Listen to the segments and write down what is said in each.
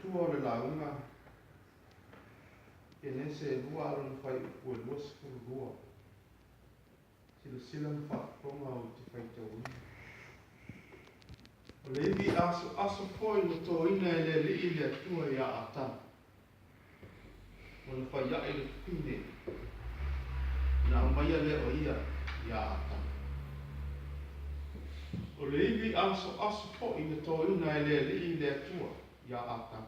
tua o le launga. E nese rua alo na whai ue lua sepulu rua. Sila na whakaponga o te whai tau ina. O le iwi aso poi no tō ina e le li i le atua i a ata. O na whai ai le pine. Na maia le o ia i a ata. O le iwi aso poi no tō ina e le li i le atua i a ata.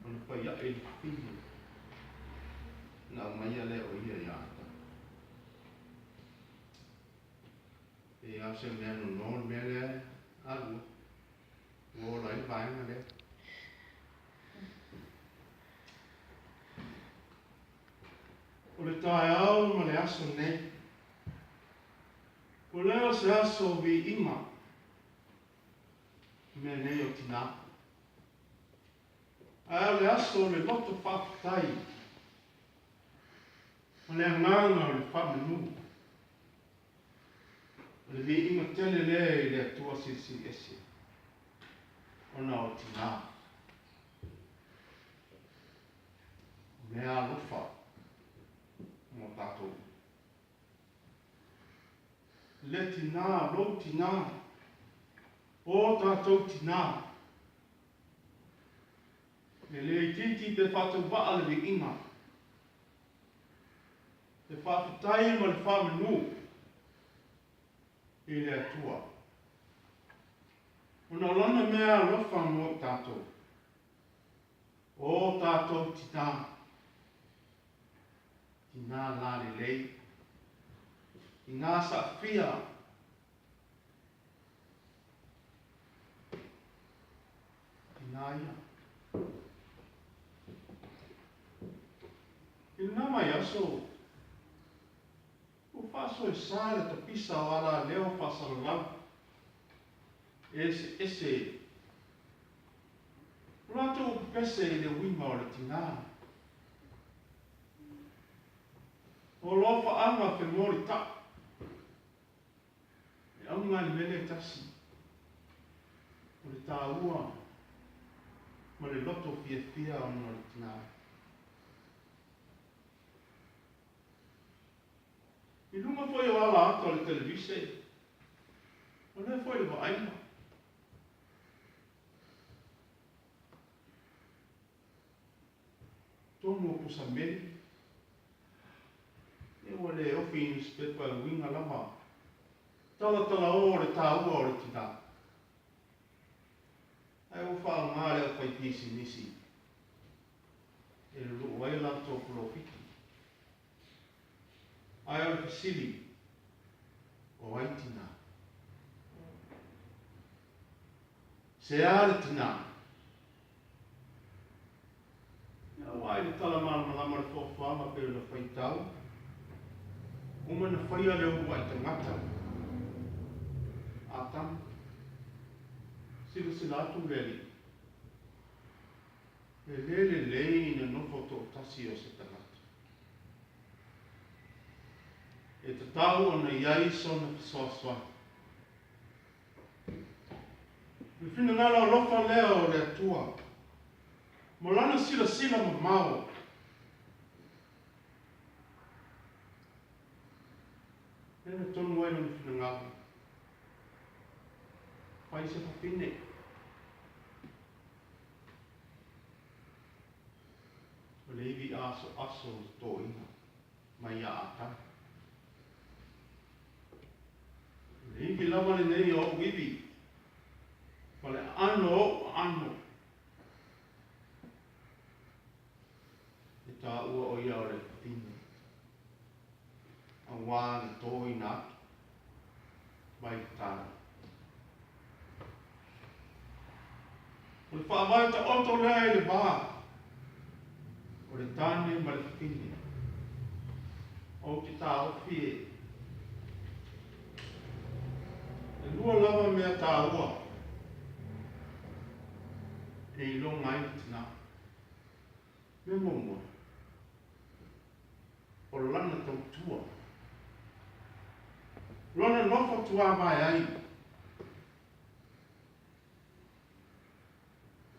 O na whai ai le pine. Na maia le o ia i a ata. E a se mea no non mea le alu. O lai vaenga le. O le tae au ma le aso nei. O leo se aso vi ima. Mea nei o tina. A le aso le loto whakatai. O le anganga o le whamenu. O le vi ima tele le i le atua sisi esi. O na o tina. Mea lufa. Mo tātou. Le tina, lo tina. O tātou tina. Le titi pe whātou waa le vi ima. Le whāwhitai ma le whamenu. I le atua. O na lana mea lofa mo tātou. O tātou tina. Tina la le lei. I ngā sa fia. Tina ia. I nā mai aso. O whaso e sāre ta pisa o ala leo whasaro lau. Ese. Rato o pese i le wima o le tina. O lofa anga te mori ta. E au ngā ni mele tasi. O le tā ua. Ma le loto fia o no le tina. I lunga foi o ala ato le televise. O le foi le vaaina. Tomo o pusameni. E o le ofi nispepa winga lama. Tala o le tā ua o le tina. Ai o wha ngā leo whai pisi nisi. E le loo waila tō profiti. Ai o le pasili. O aitina. Se a le tina. Ia wai le tala malama le whawhama pe le whai tau. Uma na whaia leo ua i tangata. Atam. Sila atu leli. E lele lei na nofo tō tasi o se tangata. E te tau o na iai sona pisoaswa. Me whina ngala o lofa lea o le atua. Mo lana sila ma mau. E me tonu ai na whina ngala. Pai se papine. O le iwi aso tō ina. Mai a ata. Le iwi lama le nei o wiwi. Ma le ano. E tā ua o ia o le papine. A wā le tō ina atu. Mai tāna. O le whaamai ta oto lea i le bā. O le tāne ma le papine. O te tā ofi e. E lua lava mea tā ua. E i longa i tina. Me mongo. O lana tau tua. Lona nofa tua mai ai.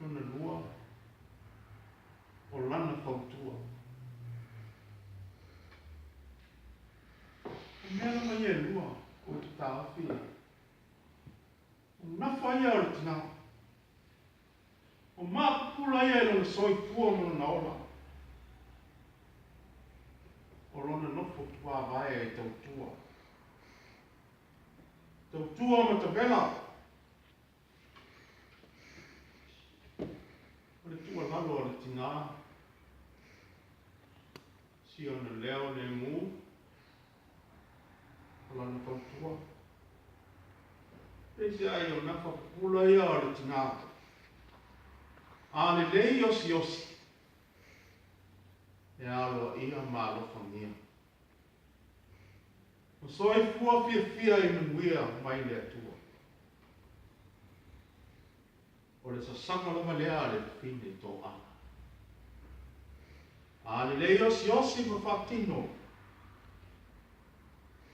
Ona lua. O lana fautua. Mea lama ia lua. O te tāwhi. O nafa ia o tina. O mapula ia e lona soifua mo na ola. O lona nofo tua vai e tautua. Tautua ma ta vela. O le tua lalo o le tina. Si o na leo le mu. O lana tautua. Pese ai o nafa pula ia o le tina. A le lei osi osi. E alo ia malo whangia. O soi fua fia I nuia mai le atua. O le sasanga lama lea le fine tō ana. A le lei osi osi ma whakino.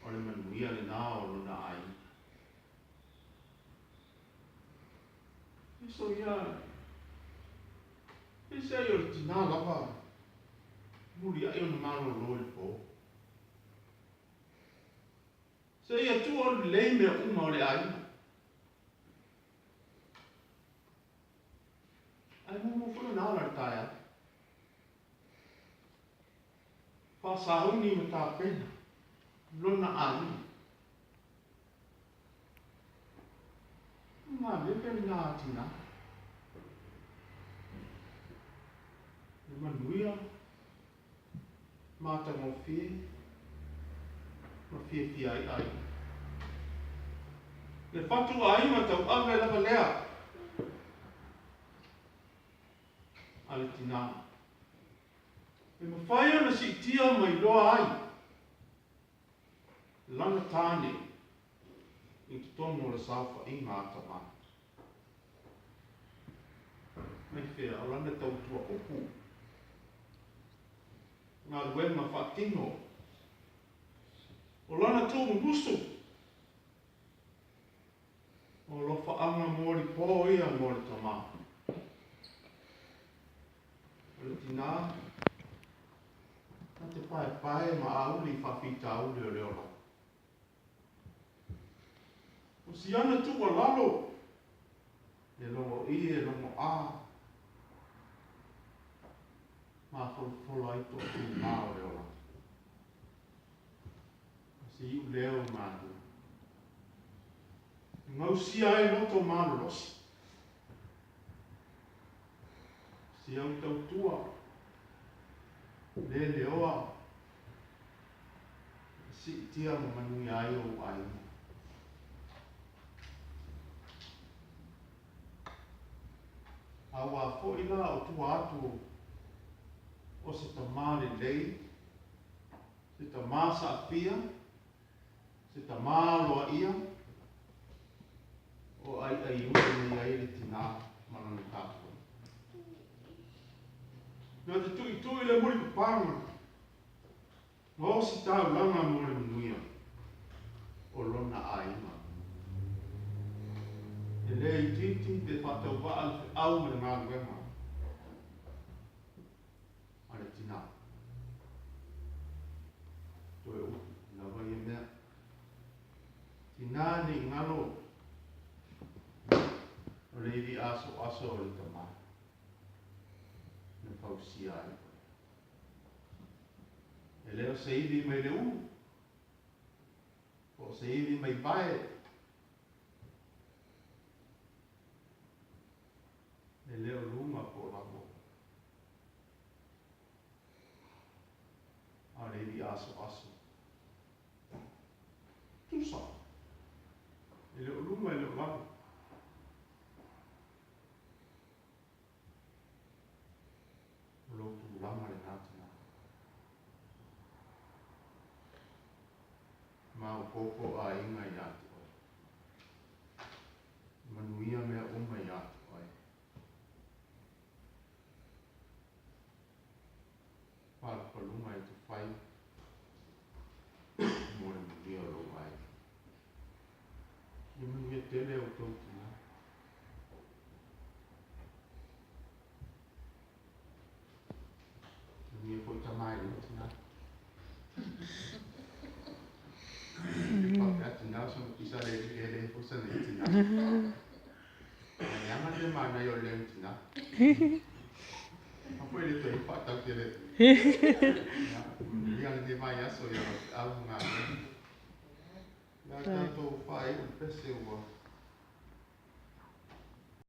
O le manuia le nā o luna ai. Iso ia. Ise ai o le tina lava. Muri ai o na malo loi po. Se ia tu o le lei mea uma o le ai. Ai mo funa na ala taia. Whasahuni me tā pena. Lona ai. Ngā lepe ngā tina. Le manuia. Mata mo fie. Ma fie fie ai ai. Le whatu ai ma tau awe lava lea. Ale tina. E mawhai ana si tia mai loa ai. Lana tāne. I te tono le sauwha I ngā tama. Mai whea, o lana tau tua oku. Ngā ruema whakino. O lana tōmu gusu. O lofa anga mori pō ia mori tama. O le tina. Na te pae ma auli whawhita auli o reola. O si ana tua lalo. E longo I e longo a. Ma wholo ai tō tu nā o reola. O si iu leo mātu. Ngau si ai loto mālu losi. Si au tau tua. Le leoa. Si tia mo manui ai o ai. Awa fo ila o tua atu. O se ta male lei. Se ta masa apia. Se ta malo a ia. O ai ua nei ai le tina manana tātua. Nā te tui le muri kupanga. O si tāu langa mo le manuia. O lona aima. E le I titi te whatau wa au me ngā ruenga. A le tina. Toe u, na vai e mea. Tina ni ngalo. O le iwi aso o le tama. Na pausia ai. E leo se iwi mai le u. O se iwi mai bae. E leo lunga po lako. A le iwi aso. Tusa. E leo lunga e leo lako. Lotu lama le natina. Mau koko a inga I atu ai. Manuia mea uma I atu ai. Pala palunga I te whai. Mora manuia lo ai. I manuia tele o tautina. sana itina. Yang ada mana yo lem tina. Apa ini tu ipat tak kira. Yang di mana so ya aku ngah. Ya tu fai pesiwa.